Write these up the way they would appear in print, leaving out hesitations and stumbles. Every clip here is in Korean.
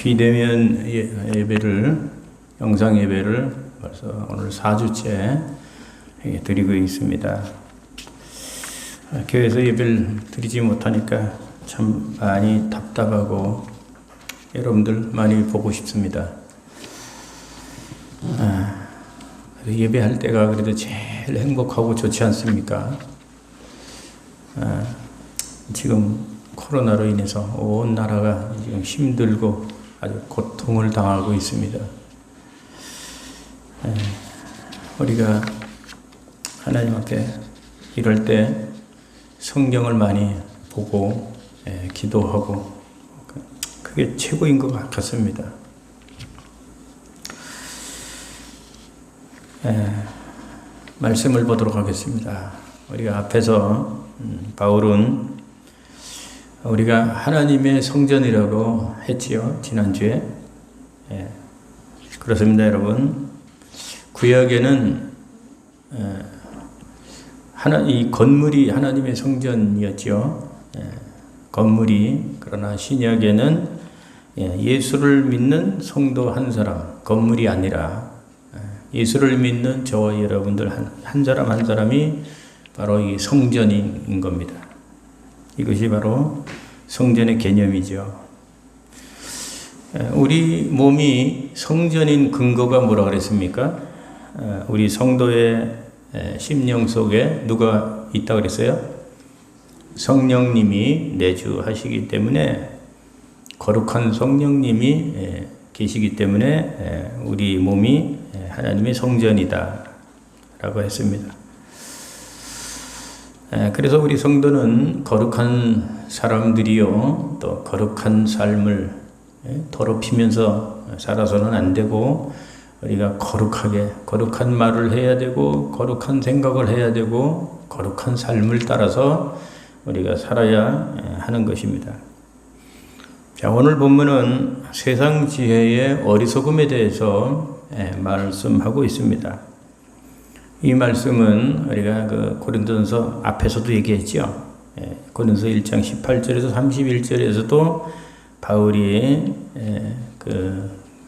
비대면 예배를, 영상 예배를 벌써 오늘 4주째 드리고 있습니다. 교회에서 예배를 드리지 못하니까 참 많이 답답하고 여러분들 많이 보고 싶습니다. 예배할 때가 그래도 제일 행복하고 좋지 않습니까? 지금 코로나로 인해서 온 나라가 지금 힘들고 아주 고통을 당하고 있습니다. 우리가 하나님 앞에 이럴 때 성경을 많이 보고 기도하고 그게 최고인 것 같습니다. 말씀을 보도록 하겠습니다. 우리가 앞에서 바울은 우리가 하나님의 성전이라고 했지요, 지난주에. 그렇습니다, 여러분. 구약에는 이 건물이 하나님의 성전이었지요. 건물이. 그러나 신약에는 예수를 믿는 성도 한 사람, 건물이 아니라 예수를 믿는 저와 여러분들 한 사람 한 사람이 바로 이 성전인 겁니다. 이것이 바로 성전의 개념이죠. 우리 몸이 성전인 근거가 뭐라 그랬습니까? 우리 성도의 심령 속에 누가 있다 그랬어요? 성령님이 내주하시기 때문에, 거룩한 성령님이 계시기 때문에 우리 몸이 하나님의 성전이다 라고 했습니다. 그래서 우리 성도는 거룩한 사람들이요, 또 거룩한 삶을 더럽히면서 살아서는 안 되고, 우리가 거룩한 말을 해야 되고, 거룩한 생각을 해야 되고, 거룩한 삶을 따라서 우리가 살아야 하는 것입니다. 자, 오늘 본문은 세상 지혜의 어리석음에 대해서 말씀하고 있습니다. 이 말씀은 우리가 고린도전서 앞에서도 얘기했죠. 고린도서 1장 18절에서 31절에서도 바울이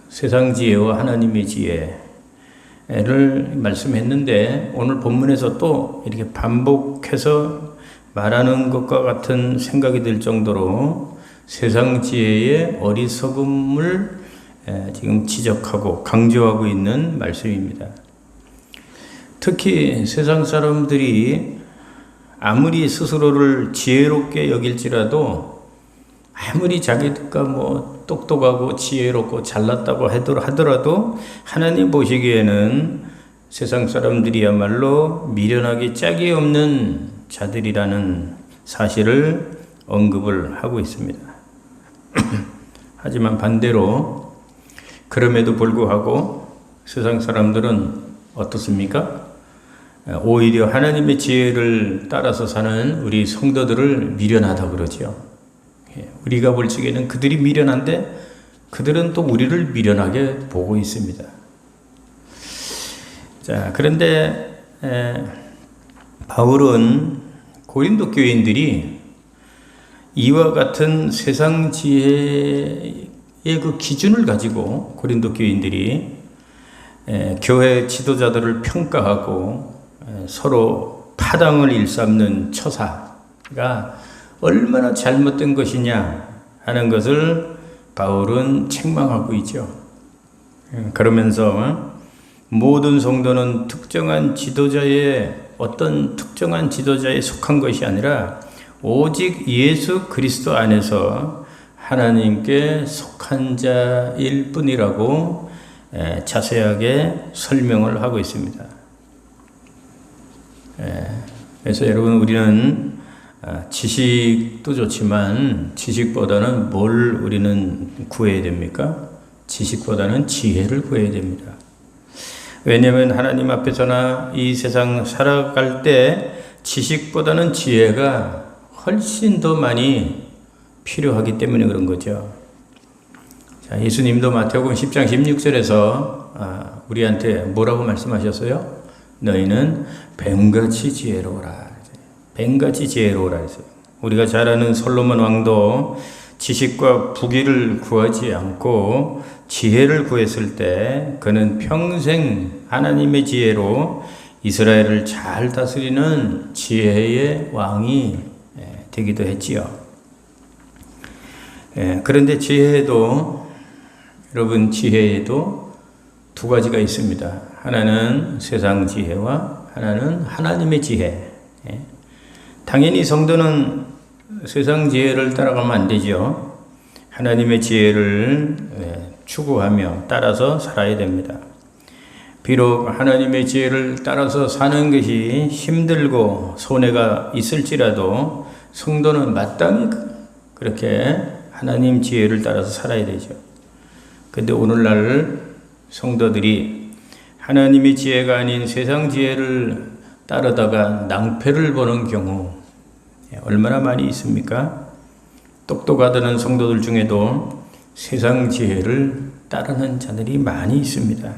세상 지혜와 하나님의 지혜를 말씀했는데, 오늘 본문에서 또 이렇게 반복해서 말하는 것과 같은 생각이 들 정도로 세상 지혜의 어리석음을 지금 지적하고 강조하고 있는 말씀입니다. 특히 세상 사람들이 아무리 스스로를 지혜롭게 여길지라도, 아무리 자기가 똑똑하고 지혜롭고 잘났다고 하더라도 하나님 보시기에는 세상 사람들이야말로 미련하기 짝이 없는 자들이라는 사실을 언급을 하고 있습니다. 하지만 반대로 그럼에도 불구하고 세상 사람들은 어떻습니까? 오히려 하나님의 지혜를 따라서 사는 우리 성도들을 미련하다고 그러죠. 우리가 볼 적에는 그들이 미련한데 그들은 또 우리를 미련하게 보고 있습니다. 자, 그런데 바울은 고린도 교인들이 이와 같은 세상 지혜의 그 기준을 가지고 고린도 교인들이 교회 지도자들을 평가하고 서로 타당을 일삼는 처사가 얼마나 잘못된 것이냐 하는 것을 바울은 책망하고 있죠. 그러면서 모든 성도는 어떤 특정한 지도자에 속한 것이 아니라 오직 예수 그리스도 안에서 하나님께 속한 자일 뿐이라고 자세하게 설명을 하고 있습니다. 그래서 여러분, 우리는 지식도 좋지만 지식보다는 뭘 우리는 구해야 됩니까? 지식보다는 지혜를 구해야 됩니다. 왜냐하면 하나님 앞에서나 이 세상 살아갈 때 지식보다는 지혜가 훨씬 더 많이 필요하기 때문에 그런 거죠. 자, 예수님도 마태복음 10장 16절에서 우리한테 뭐라고 말씀하셨어요? 너희는 뱀같이 지혜로우라. 뱀같이 지혜로우라 했어요. 우리가 잘 아는 솔로몬 왕도 지식과 부귀를 구하지 않고 지혜를 구했을 때 그는 평생 하나님의 지혜로 이스라엘을 잘 다스리는 지혜의 왕이 되기도 했지요. 그런데 여러분 지혜에도 두 가지가 있습니다. 하나는 세상 지혜와 하나는 하나님의 지혜. 당연히 성도는 세상 지혜를 따라가면 안 되죠. 하나님의 지혜를 추구하며 따라서 살아야 됩니다. 비록 하나님의 지혜를 따라서 사는 것이 힘들고 손해가 있을지라도 성도는 마땅히 그렇게 하나님 지혜를 따라서 살아야 되죠. 근데 오늘날 성도들이 하나님의 지혜가 아닌 세상 지혜를 따르다가 낭패를 보는 경우 얼마나 많이 있습니까? 똑똑하다는 성도들 중에도 세상 지혜를 따르는 자들이 많이 있습니다.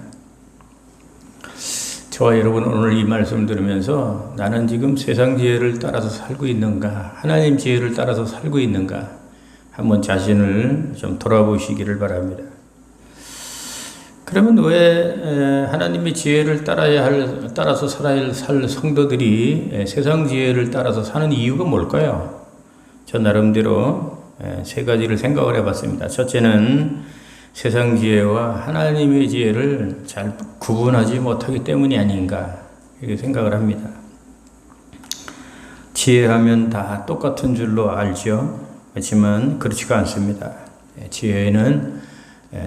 저와 여러분 오늘 이 말씀 들으면서 나는 지금 세상 지혜를 따라서 살고 있는가, 하나님 지혜를 따라서 살고 있는가 한번 자신을 좀 돌아보시기를 바랍니다. 그러면 왜 하나님의 지혜를 따라서 살아야 살 성도들이 세상 지혜를 따라서 사는 이유가 뭘까요? 저 나름대로 세 가지를 생각을 해봤습니다. 첫째는 세상 지혜와 하나님의 지혜를 잘 구분하지 못하기 때문이 아닌가 이렇게 생각을 합니다. 지혜하면 다 똑같은 줄로 알죠. 그렇지만 그렇지가 않습니다. 지혜는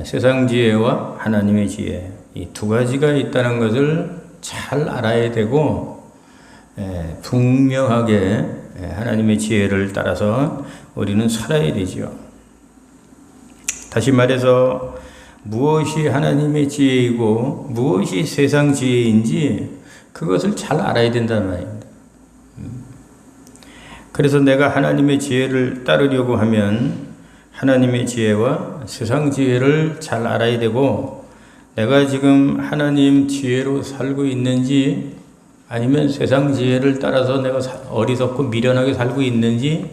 세상 지혜와 하나님의 지혜 이 두 가지가 있다는 것을 잘 알아야 되고 분명하게 하나님의 지혜를 따라서 우리는 살아야 되지요. 다시 말해서 무엇이 하나님의 지혜이고 무엇이 세상 지혜인지 그것을 잘 알아야 된다는 말입니다. 그래서 내가 하나님의 지혜를 따르려고 하면 하나님의 지혜와 세상 지혜를 잘 알아야 되고 내가 지금 하나님 지혜로 살고 있는지 아니면 세상 지혜를 따라서 내가 어리석고 미련하게 살고 있는지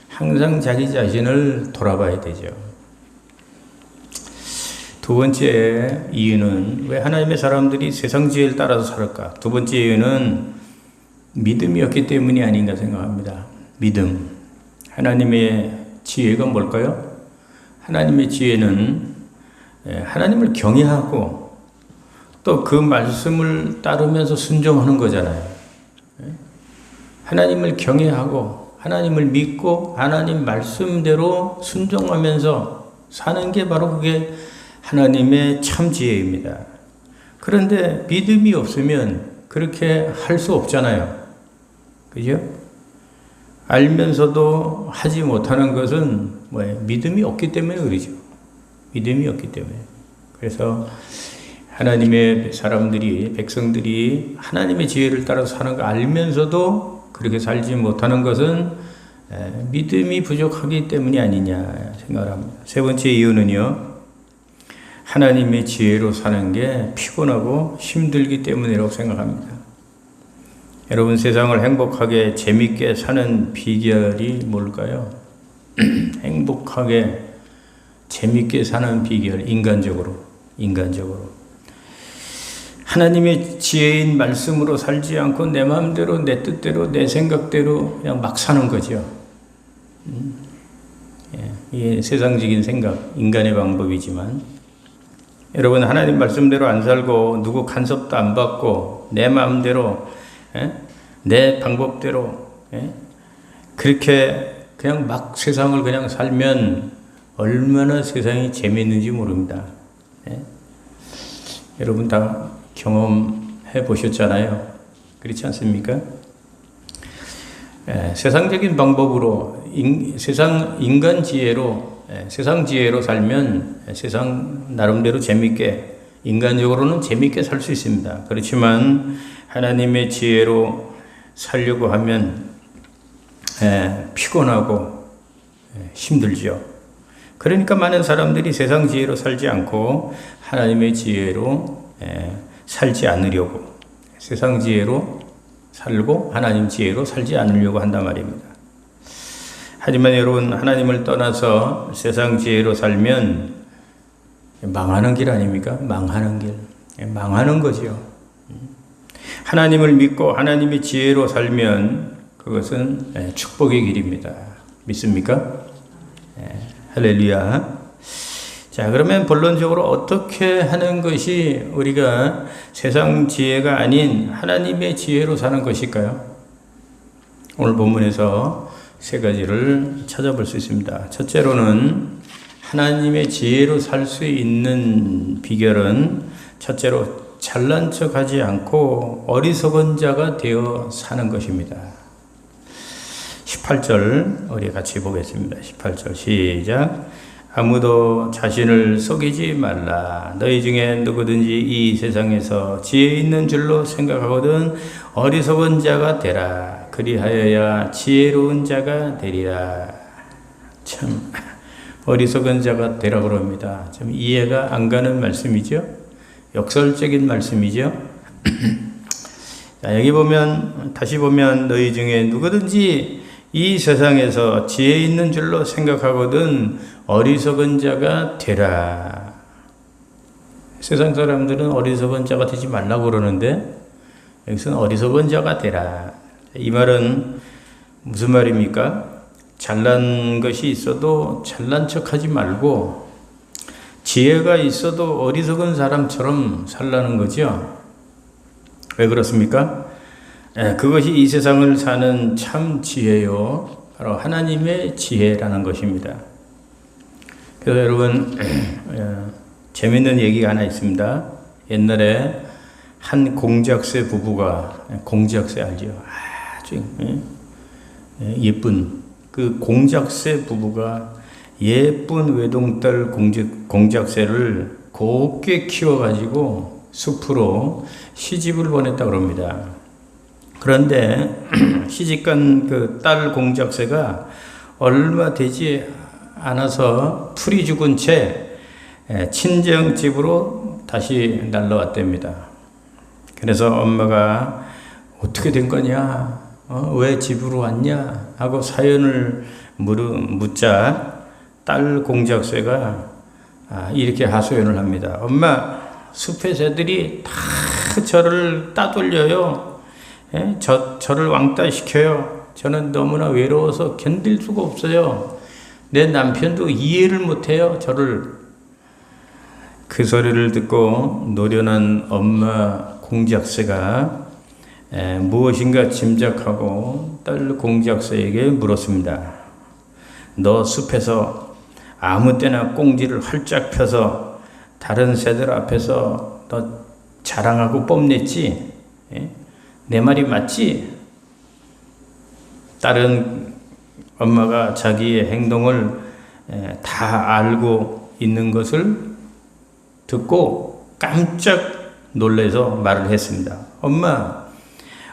항상 자기 자신을 돌아봐야 되죠. 두 번째 이유는 왜 하나님의 사람들이 세상 지혜를 따라서 살을까? 두 번째 이유는 믿음이 없기 때문이 아닌가 생각합니다. 믿음. 하나님의 지혜가 뭘까요? 하나님의 지혜는 하나님을 경외하고 또 그 말씀을 따르면서 순종하는 거잖아요. 하나님을 경외하고 하나님을 믿고 하나님 말씀대로 순종하면서 사는 게 바로 그게 하나님의 참 지혜입니다. 그런데 믿음이 없으면 그렇게 할 수 없잖아요. 그죠? 알면서도 하지 못하는 것은 뭐예요? 믿음이 없기 때문에 그러죠. 믿음이 없기 때문에. 그래서 하나님의 사람들이, 백성들이 하나님의 지혜를 따라서 사는 거 알면서도 그렇게 살지 못하는 것은 믿음이 부족하기 때문이 아니냐 생각을 합니다. 세 번째 이유는요. 하나님의 지혜로 사는 게 피곤하고 힘들기 때문이라고 생각합니다. 여러분 세상을 행복하게 재밌게 사는 비결이 뭘까요? 행복하게 재밌게 사는 비결, 인간적으로 하나님의 지혜인 말씀으로 살지 않고 내 마음대로 내 뜻대로 내 생각대로 그냥 막 사는 거죠. 이게 세상적인 생각, 인간의 방법이지만 여러분 하나님 말씀대로 안 살고 누구 간섭도 안 받고 내 마음대로 내 방법대로 그렇게 그냥 막 세상을 그냥 살면 얼마나 세상이 재미있는지 모릅니다. 여러분 다 경험해 보셨잖아요. 그렇지 않습니까? 세상적인 방법으로 인간 지혜로 세상 지혜로 살면 세상 나름대로 재밌게 인간적으로는 재밌게 살 수 있습니다. 그렇지만 하나님의 지혜로 살려고 하면 피곤하고 힘들죠. 그러니까 많은 사람들이 세상 지혜로 살지 않고 하나님의 지혜로 살지 않으려고 세상 지혜로 살고 하나님 지혜로 살지 않으려고 한단 말입니다. 하지만 여러분, 하나님을 떠나서 세상 지혜로 살면 망하는 길 아닙니까? 망하는 길. 망하는 거지요. 하나님을 믿고 하나님의 지혜로 살면 그것은 축복의 길입니다. 믿습니까? 할렐루야. 자, 그러면 본론적으로 어떻게 하는 것이 우리가 세상 지혜가 아닌 하나님의 지혜로 사는 것일까요? 오늘 본문에서 세 가지를 찾아볼 수 있습니다. 첫째로는 하나님의 지혜로 살 수 있는 비결은 첫째로 잘난 척하지 않고 어리석은 자가 되어 사는 것입니다. 18절 우리 같이 보겠습니다. 18절 시작. 아무도 자신을 속이지 말라. 너희 중에 누구든지 이 세상에서 지혜 있는 줄로 생각하거든 어리석은 자가 되라. 그리하여야 지혜로운 자가 되리라. 참 어리석은 자가 되라 그럽니다. 좀 이해가 안 가는 말씀이죠. 역설적인 말씀이죠. 자, 여기 보면 다시 보면 너희 중에 누구든지 이 세상에서 지혜 있는 줄로 생각하거든 어리석은 자가 되라. 세상 사람들은 어리석은 자가 되지 말라고 그러는데 여기서는 어리석은 자가 되라. 이 말은 무슨 말입니까? 잘난 것이 있어도 잘난 척하지 말고 지혜가 있어도 어리석은 사람처럼 살라는 거죠. 왜 그렇습니까? 그것이 이 세상을 사는 참 지혜요. 바로 하나님의 지혜라는 것입니다. 그래서 여러분, 재밌는 얘기가 하나 있습니다. 옛날에 한 공작새 부부가, 공작새 알죠? 아주 예쁜 그 공작새 부부가 예쁜 외동딸 공작새를 곱게 키워가지고 숲으로 시집을 보냈다고 합니다. 그런데 시집간 그 딸 공작새가 얼마 되지 않아서 풀이 죽은 채 친정집으로 다시 날라왔답니다. 그래서 엄마가 어떻게 된 거냐? 왜 집으로 왔냐? 하고 사연을 묻자 딸 공작새가 이렇게 하소연을 합니다. 엄마, 숲의 새들이 다 저를 따돌려요. 저를 왕따시켜요. 저는 너무나 외로워서 견딜 수가 없어요. 내 남편도 이해를 못해요. 저를. 그 소리를 듣고 노련한 엄마 공작새가 무엇인가 짐작하고 딸 공작새에게 물었습니다. 너 숲에서 아무 때나 꽁지를 활짝 펴서 다른 새들 앞에서 너 자랑하고 뽐냈지? 내 말이 맞지? 딸은 엄마가 자기의 행동을 다 알고 있는 것을 듣고 깜짝 놀라서 말을 했습니다. 엄마,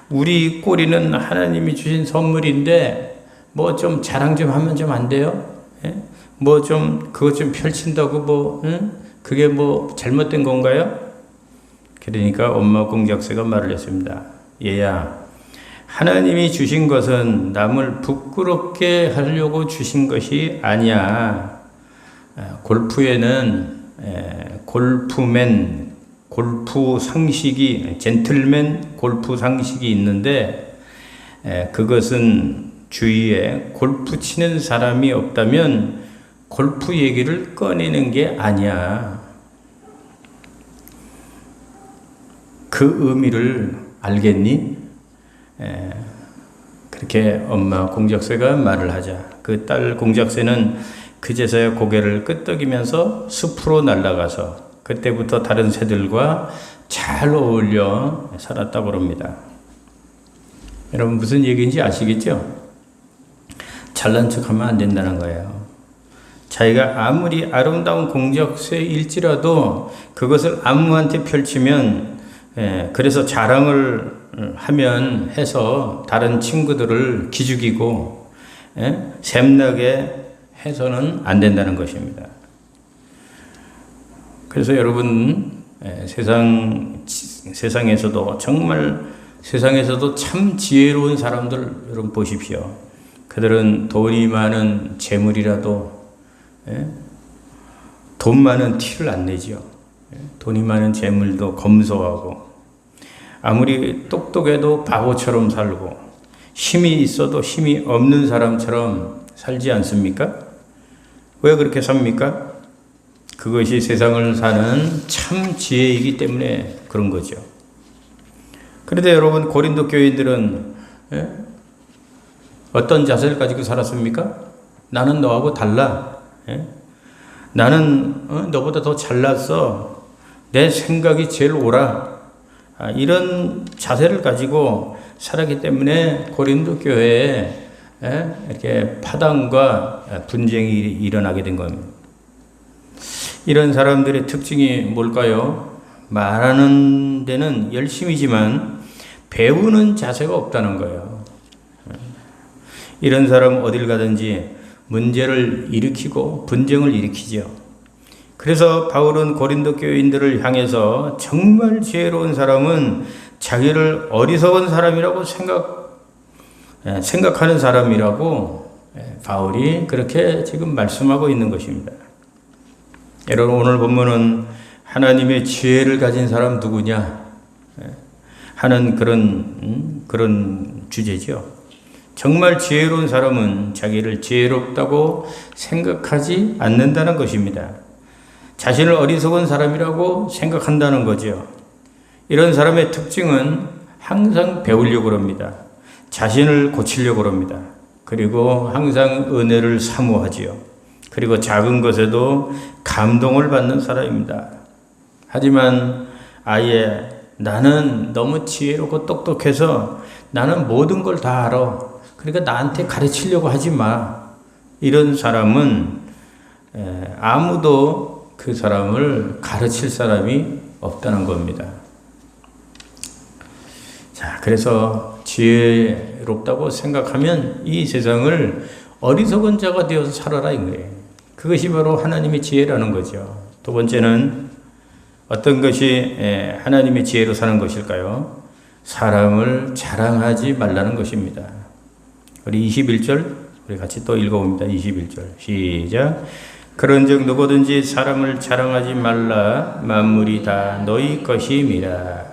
우리 꼬리는 하나님이 주신 선물인데 뭐 좀 자랑 좀 하면 좀 안 돼요? 뭐 좀 그것 좀 펼친다고 뭐 그게 뭐 잘못된 건가요? 그러니까 엄마 공작새가 말을 했습니다. 얘야, 하나님이 주신 것은 남을 부끄럽게 하려고 주신 것이 아니야. 골프에는 골프 상식이, 젠틀맨 골프 상식이 있는데 그것은 주위에 골프 치는 사람이 없다면 골프 얘기를 꺼내는 게 아니야. 그 의미를 알겠니? 그렇게 엄마 공작새가 말을 하자 그 딸 공작새는 그제서야 고개를 끄덕이면서 숲으로 날아가서 그때부터 다른 새들과 잘 어울려 살았다고 합니다. 여러분 무슨 얘기인지 아시겠죠? 잘난 척하면 안 된다는 거예요. 자기가 아무리 아름다운 공작새일지라도 그것을 아무한테 펼치면 그래서 자랑을 하면 해서 다른 친구들을 기죽이고 샘나게 해서는 안 된다는 것입니다. 그래서 여러분 세상에서도 정말 세상에서도 참 지혜로운 사람들 여러분 보십시오. 그들은 돈이 많은 재물이라도 돈 많은 티를 안 내지요. 돈이 많은 재물도 검소하고 아무리 똑똑해도 바보처럼 살고 힘이 있어도 힘이 없는 사람처럼 살지 않습니까? 왜 그렇게 삽니까? 그것이 세상을 사는 참 지혜이기 때문에 그런 거죠. 그런데 여러분 고린도 교인들은 어떤 자세를 가지고 살았습니까? 나는 너하고 달라. 나는 너보다 더 잘났어. 내 생각이 제일 옳아. 이런 자세를 가지고 살았기 때문에 고린도 교회에 이렇게 파당과 분쟁이 일어나게 된 겁니다. 이런 사람들의 특징이 뭘까요? 말하는 데는 열심이지만 배우는 자세가 없다는 거예요. 이런 사람은 어딜 가든지 문제를 일으키고 분쟁을 일으키죠. 그래서 바울은 고린도 교인들을 향해서 정말 지혜로운 사람은 자기를 어리석은 사람이라고 생각하는 사람이라고 바울이 그렇게 지금 말씀하고 있는 것입니다. 여러분 오늘 본문은 하나님의 지혜를 가진 사람 누구냐 하는 그런 주제죠. 정말 지혜로운 사람은 자기를 지혜롭다고 생각하지 않는다는 것입니다. 자신을 어리석은 사람이라고 생각한다는 거죠. 이런 사람의 특징은 항상 배우려고 합니다. 자신을 고치려고 합니다. 그리고 항상 은혜를 사모하지요. 그리고 작은 것에도 감동을 받는 사람입니다. 하지만 아예 나는 너무 지혜롭고 똑똑해서 나는 모든 걸 다 알아. 그러니까 나한테 가르치려고 하지 마. 이런 사람은 아무도 그 사람을 가르칠 사람이 없다는 겁니다. 자, 그래서 지혜롭다고 생각하면 이 세상을 어리석은 자가 되어서 살아라 이거예요. 그것이 바로 하나님의 지혜라는 거죠. 두 번째는 어떤 것이 하나님의 지혜로 사는 것일까요? 사람을 자랑하지 말라는 것입니다. 우리 21절 우리 같이 또 읽어봅니다. 21절 시작. 그런즉 누구든지 사람을 자랑하지 말라. 만물이 다 너희 것임이라.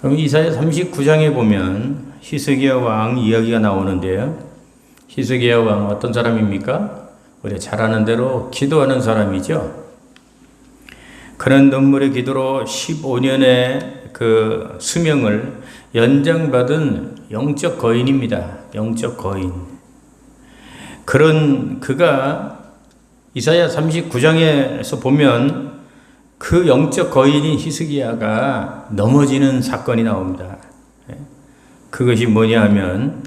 그럼 이사야 39장에 보면 히스기야 왕 이야기가 나오는데요. 히스기야 왕 어떤 사람입니까? 우리가 잘 아는 대로 기도하는 사람이죠. 그는 눈물의 기도로 15년의 그 수명을 연장받은 영적 거인입니다. 영적 거인. 그런 그가 이사야 39장에서 보면 그 영적 거인인 히스기야가 넘어지는 사건이 나옵니다. 그것이 뭐냐 하면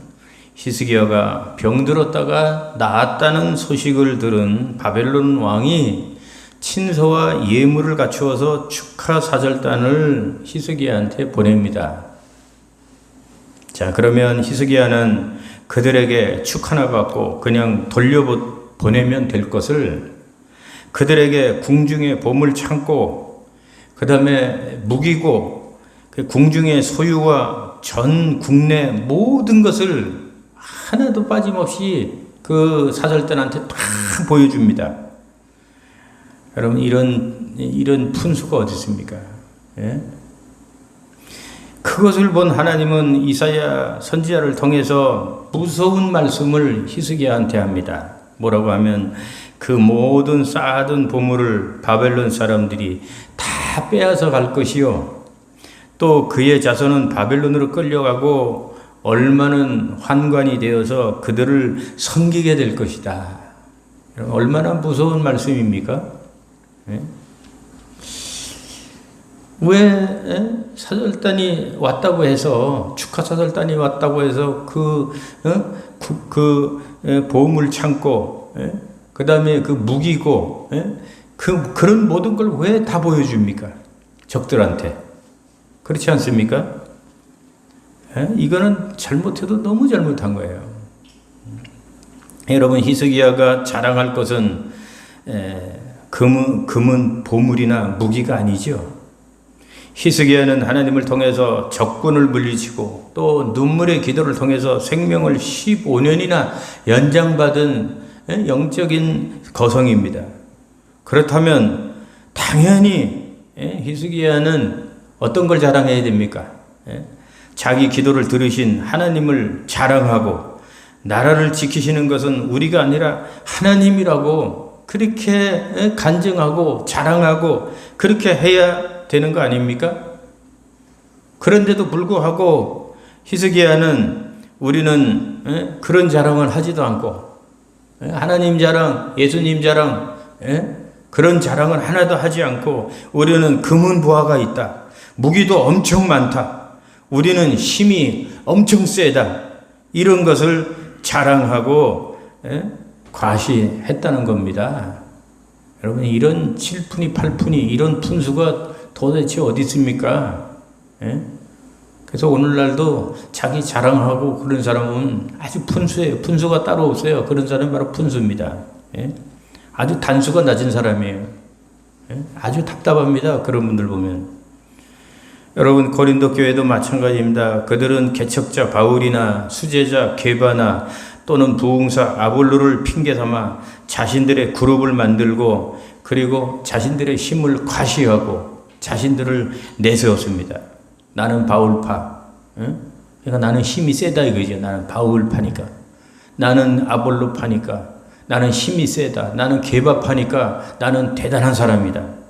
히스기야가 병들었다가 나았다는 소식을 들은 바벨론 왕이 친서와 예물을 갖추어서 축하 사절단을 히스기야한테 보냅니다. 자, 그러면 히스기야는 그들에게 축하나 받고 그냥 돌려보내면 될 것을 그들에게 궁중의 보물 창고, 그 다음에 무기고, 그 궁중의 소유와 전 국내 모든 것을 하나도 빠짐없이 그 사절단한테 다 보여줍니다. 여러분, 이런 푼수가 어디 있습니까? 예? 그것을 본 하나님은 이사야 선지자를 통해서 무서운 말씀을 히스기야한테 합니다. 뭐라고 하면 그 모든 쌓아둔 보물을 바벨론 사람들이 다 빼앗아 갈 것이요. 또 그의 자손은 바벨론으로 끌려가고 얼마는 환관이 되어서 그들을 섬기게 될 것이다. 얼마나 무서운 말씀입니까? 네? 왜 사절단이 왔다고 해서 축하 사절단이 왔다고 해서 그 보물 창고, 그 다음에 그 무기고, 그런 모든 걸 왜 다 보여줍니까? 적들한테. 그렇지 않습니까? 이거는 잘못해도 너무 잘못한 거예요. 여러분, 히스기야가 자랑할 것은 금은 보물이나 무기가 아니죠. 히스기야는 하나님을 통해서 적군을 물리치고 또 눈물의 기도를 통해서 생명을 15년이나 연장받은 영적인 거성입니다. 그렇다면 당연히 히스기야는 어떤 걸 자랑해야 됩니까? 자기 기도를 들으신 하나님을 자랑하고 나라를 지키시는 것은 우리가 아니라 하나님이라고 그렇게 간증하고 자랑하고 그렇게 해야 되는 거 아닙니까? 그런데도 불구하고 히스기야는 우리는 그런 자랑을 하지도 않고 하나님 자랑, 예수님 자랑 그런 자랑을 하나도 하지 않고 우리는 금은 부하가 있다. 무기도 엄청 많다. 우리는 힘이 엄청 세다. 이런 것을 자랑하고 과시했다는 겁니다. 여러분 이런 7푼이 8푼이 이런 푼수가 도대체 어디 있습니까? 그래서 오늘날도 자기 자랑하고 그런 사람은 아주 푼수예요. 푼수가 따로 없어요. 그런 사람이 바로 푼수입니다. 아주 단수가 낮은 사람이에요. 아주 답답합니다. 그런 분들 보면. 여러분 고린도 교회도 마찬가지입니다. 그들은 개척자 바울이나 수제자 게바나 또는 부흥사 아볼로를 핑계삼아 자신들의 그룹을 만들고 그리고 자신들의 힘을 과시하고 자신들을 내세웠습니다. 나는 바울파. 그러니까 나는 힘이 세다 이거죠. 나는 바울파니까. 나는 아볼로파니까. 나는 힘이 세다. 나는 게바파니까 나는 대단한 사람이다.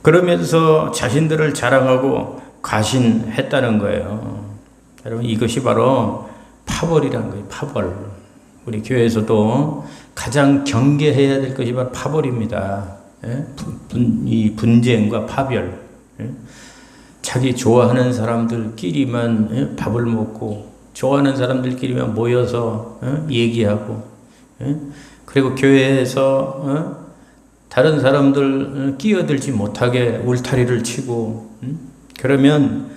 그러면서 자신들을 자랑하고 과신했다는 거예요. 여러분 이것이 바로 파벌이라는 거예요. 파벌. 우리 교회에서도 가장 경계해야 될 것이 바로 파벌입니다. 이 분쟁과 파별. 자기 좋아하는 사람들끼리만 밥을 먹고 좋아하는 사람들끼리만 모여서 얘기하고 그리고 교회에서 다른 사람들 끼어들지 못하게 울타리를 치고 그러면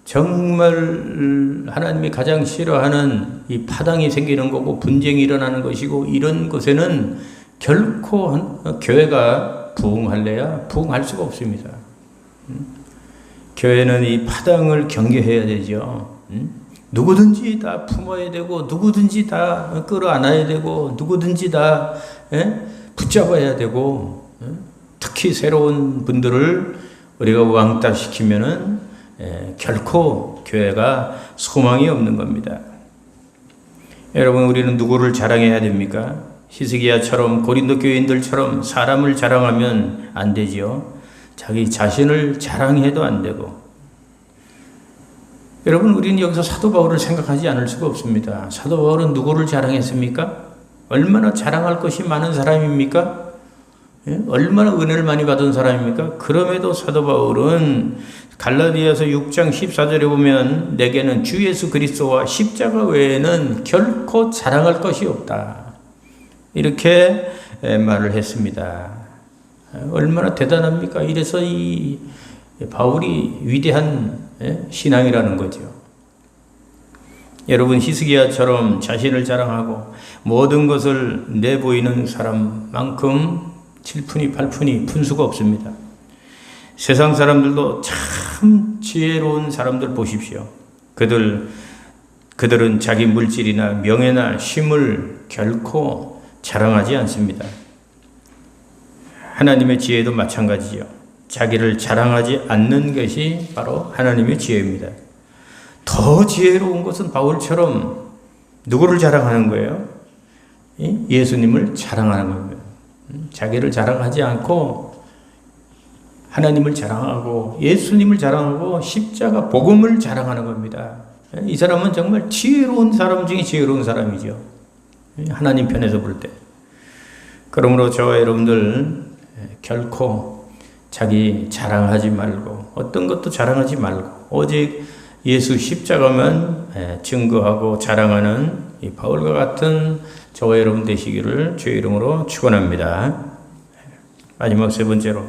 정말 하나님이 가장 싫어하는 이 파당이 생기는 거고 분쟁이 일어나는 것이고 이런 곳에는 결코 교회가 부흥할래야 부흥할 수가 없습니다. 교회는 이 파당을 경계해야 되죠. 누구든지 다 품어야 되고 누구든지 다 끌어안아야 되고 누구든지 다 붙잡아야 되고 특히 새로운 분들을 우리가 왕따시키면은 결코 교회가 소망이 없는 겁니다. 여러분 우리는 누구를 자랑해야 됩니까? 히스기야처럼 고린도 교인들처럼 사람을 자랑하면 안 되지요. 자기 자신을 자랑해도 안 되고 여러분 우리는 여기서 사도 바울을 생각하지 않을 수가 없습니다. 사도 바울은 누구를 자랑했습니까? 얼마나 자랑할 것이 많은 사람입니까? 얼마나 은혜를 많이 받은 사람입니까? 그럼에도 사도 바울은 갈라디아서 6장 14절에 보면 내게는 주 예수 그리스도와 십자가 외에는 결코 자랑할 것이 없다. 이렇게 말을 했습니다. 얼마나 대단합니까? 이래서 이 바울이 위대한 신앙이라는 거죠. 여러분 히스기야처럼 자신을 자랑하고 모든 것을 내보이는 사람만큼 7푼이 8푼이 푼수가 없습니다. 세상 사람들도 참 지혜로운 사람들 보십시오. 그들은 자기 물질이나 명예나 힘을 결코 자랑하지 않습니다. 하나님의 지혜도 마찬가지죠. 자기를 자랑하지 않는 것이 바로 하나님의 지혜입니다. 더 지혜로운 것은 바울처럼 누구를 자랑하는 거예요? 예수님을 자랑하는 겁니다. 자기를 자랑하지 않고 하나님을 자랑하고 예수님을 자랑하고 십자가 복음을 자랑하는 겁니다. 이 사람은 정말 지혜로운 사람 중에 지혜로운 사람이죠. 하나님 편에서 볼 때. 그러므로 저와 여러분들 결코 자기 자랑하지 말고 어떤 것도 자랑하지 말고 오직 예수 십자가만 증거하고 자랑하는 이 바울과 같은 저와 여러분 되시기를 주의 이름으로 축원합니다. 마지막 세 번째로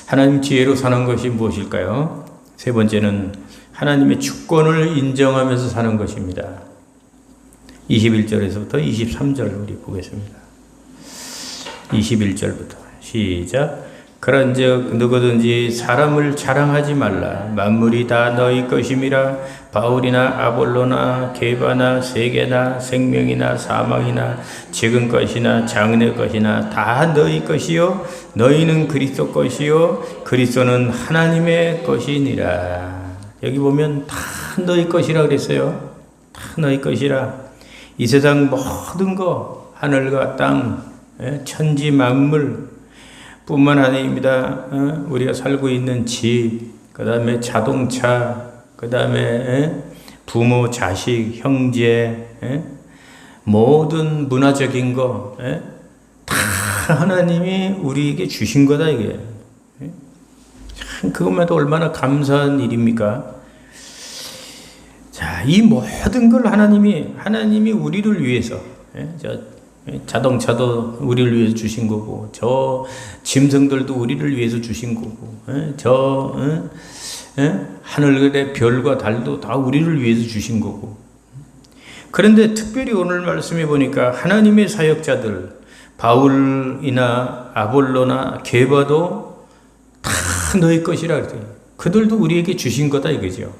하나님 지혜로 사는 것이 무엇일까요? 세 번째는 하나님의 주권을 인정하면서 사는 것입니다. 21절에서부터 23절 우리 보겠습니다. 21절부터 시작. 그런즉 누구든지 사람을 자랑하지 말라. 만물이 다 너희 것임이라. 바울이나 아볼로나 게바나 세계나 생명이나 사망이나 지금 것이나 장래 것이나 다 너희 것이요 너희는 그리스도 것이요 그리스도는 하나님의 것이니라. 여기 보면 다 너희 것이라 그랬어요. 다 너희 것이라. 이 세상 모든 거, 하늘과 땅, 천지 만물 뿐만 아닙니다. 우리가 살고 있는 집, 그 다음에 자동차, 그 다음에 부모, 자식, 형제, 모든 문화적인 거, 다 하나님이 우리에게 주신 거다, 이게. 참, 그것만 해도 얼마나 감사한 일입니까? 자, 이 모든 걸 하나님이 우리를 위해서, 자동차도 우리를 위해서 주신 거고, 저 짐승들도 우리를 위해서 주신 거고, 하늘의 별과 달도 다 우리를 위해서 주신 거고. 그런데 특별히 오늘 말씀해 보니까 하나님의 사역자들, 바울이나 아볼로나 게바도 다 너희 것이라 그래요. 그들도 우리에게 주신 거다 이거죠.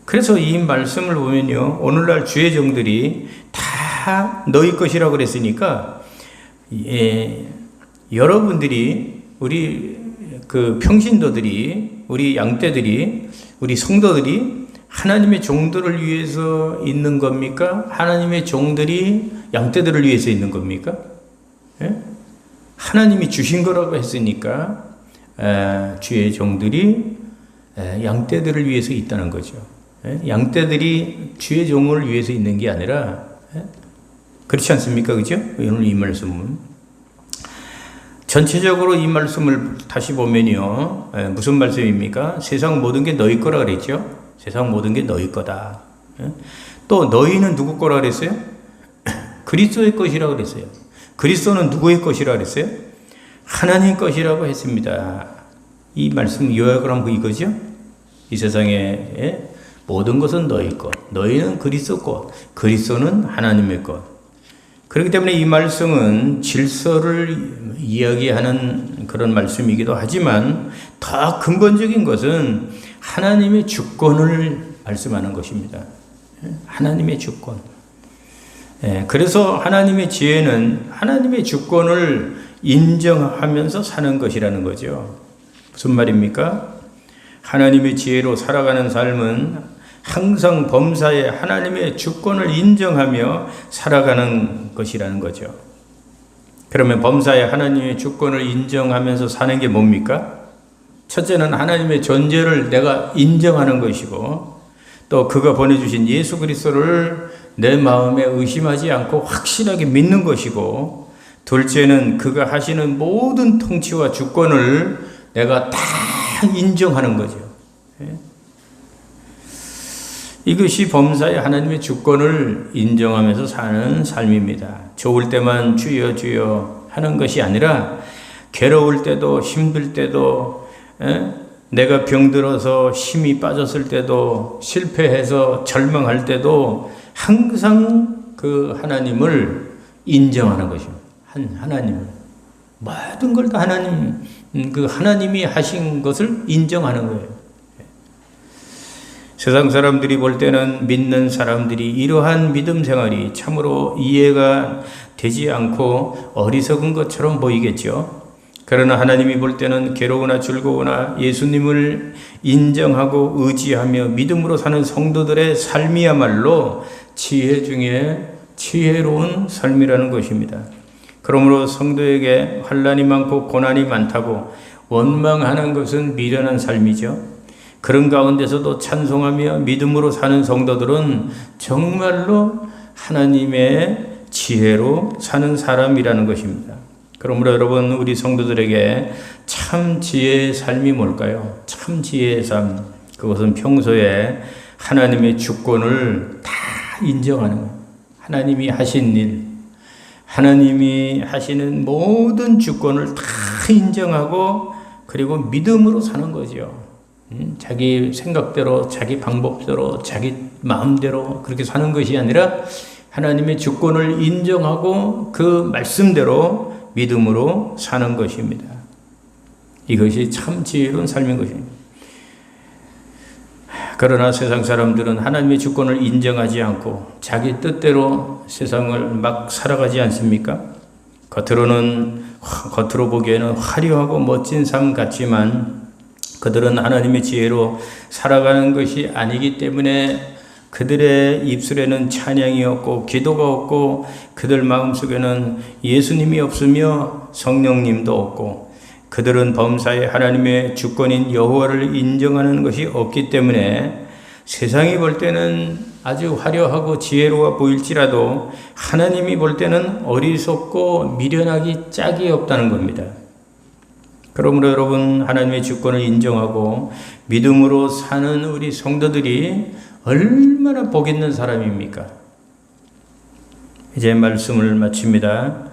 그래서 이 말씀을 보면요, 오늘날 주의 종들이 다 너희 것이라고 그랬으니까, 여러분들이, 우리 그 평신도들이, 우리 양떼들이, 우리 성도들이 하나님의 종들을 위해서 있는 겁니까? 하나님의 종들이 양떼들을 위해서 있는 겁니까? 하나님이 주신 거라고 했으니까 주의 종들이 양떼들을 위해서 있다는 거죠. 양떼들이 주의 종을 위해서 있는 게 아니라, 그렇지 않습니까? 그죠? 오늘 이 말씀은 전체적으로 이 말씀을 다시 보면요, 무슨 말씀입니까? 세상 모든 게 너희 거라 그랬죠? 세상 모든 게 너희 거다. 또 너희는 누구 거라 그랬어요? 그리스도의 것이라고 그랬어요. 그리스도는 누구의 것이라 그랬어요? 하나님 것이라고 했습니다. 이 말씀 요약을 한번 이거죠? 이 세상에 모든 것은 너희 것, 너희는 그리스도 것, 그리스도는 하나님의 것. 그렇기 때문에 이 말씀은 질서를 이야기하는 그런 말씀이기도 하지만 더 근본적인 것은 하나님의 주권을 말씀하는 것입니다. 하나님의 주권. 그래서 하나님의 지혜는 하나님의 주권을 인정하면서 사는 것이라는 거죠. 무슨 말입니까? 하나님의 지혜로 살아가는 삶은 항상 범사에 하나님의 주권을 인정하며 살아가는 것이라는 거죠. 그러면 범사에 하나님의 주권을 인정하면서 사는 게 뭡니까? 첫째는 하나님의 존재를 내가 인정하는 것이고, 또 그가 보내주신 예수 그리스도를 내 마음에 의심하지 않고 확실하게 믿는 것이고, 둘째는 그가 하시는 모든 통치와 주권을 내가 다 인정하는 거죠. 이것이 범사에 하나님의 주권을 인정하면서 사는 삶입니다. 좋을 때만 주여 주여 하는 것이 아니라 괴로울 때도 힘들 때도, 내가 병들어서 힘이 빠졌을 때도, 실패해서 절망할 때도 항상 그 하나님을 인정하는 것입니다. 하나님을. 모든 걸 다 하나님이 하신 것을 인정하는 거예요. 세상 사람들이 볼 때는 믿는 사람들이 이러한 믿음 생활이 참으로 이해가 되지 않고 어리석은 것처럼 보이겠죠. 그러나 하나님이 볼 때는 괴로우나 즐거우나 예수님을 인정하고 의지하며 믿음으로 사는 성도들의 삶이야말로 지혜 중에 지혜로운 삶이라는 것입니다. 그러므로 성도에게 환난이 많고 고난이 많다고 원망하는 것은 미련한 삶이죠. 그런 가운데서도 찬송하며 믿음으로 사는 성도들은 정말로 하나님의 지혜로 사는 사람이라는 것입니다. 그러므로 여러분, 우리 성도들에게 참 지혜의 삶이 뭘까요? 참 지혜의 삶, 그것은 평소에 하나님의 주권을 다 인정하는 거예요. 하나님이 하신 일, 하나님이 하시는 모든 주권을 다 인정하고, 그리고 믿음으로 사는 거죠. 자기 생각대로, 자기 방법대로, 자기 마음대로 그렇게 사는 것이 아니라 하나님의 주권을 인정하고 그 말씀대로 믿음으로 사는 것입니다. 이것이 참 지혜로운 삶인 것입니다. 그러나 세상 사람들은 하나님의 주권을 인정하지 않고 자기 뜻대로 세상을 막 살아가지 않습니까? 겉으로 보기에는 화려하고 멋진 삶 같지만 그들은 하나님의 지혜로 살아가는 것이 아니기 때문에 그들의 입술에는 찬양이 없고 기도가 없고 그들 마음속에는 예수님이 없으며 성령님도 없고 그들은 범사에 하나님의 주권인 여호와를 인정하는 것이 없기 때문에 세상이 볼 때는 아주 화려하고 지혜로워 보일지라도 하나님이 볼 때는 어리석고 미련하기 짝이 없다는 겁니다. 그러므로 여러분, 하나님의 주권을 인정하고 믿음으로 사는 우리 성도들이 얼마나 복 있는 사람입니까? 이제 말씀을 마칩니다.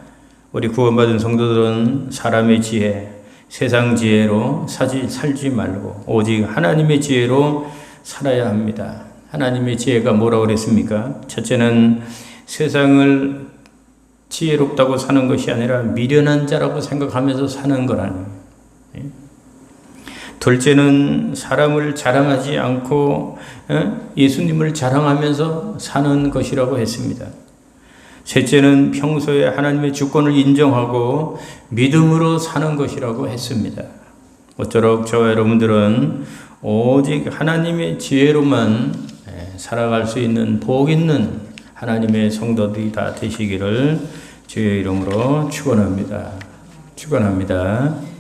우리 구원받은 성도들은 사람의 지혜, 세상 지혜로 살지 말고 오직 하나님의 지혜로 살아야 합니다. 하나님의 지혜가 뭐라고 그랬습니까? 첫째는 세상을 지혜롭다고 사는 것이 아니라 미련한 자라고 생각하면서 사는 거라는. 둘째는 사람을 자랑하지 않고 예수님을 자랑하면서 사는 것이라고 했습니다. 셋째는 평소에 하나님의 주권을 인정하고 믿음으로 사는 것이라고 했습니다. 모쪼록 저와 여러분들은 오직 하나님의 지혜로만 살아갈 수 있는 복 있는 하나님의 성도들이 다 되시기를 주의 이름으로 축원합니다. 축원합니다.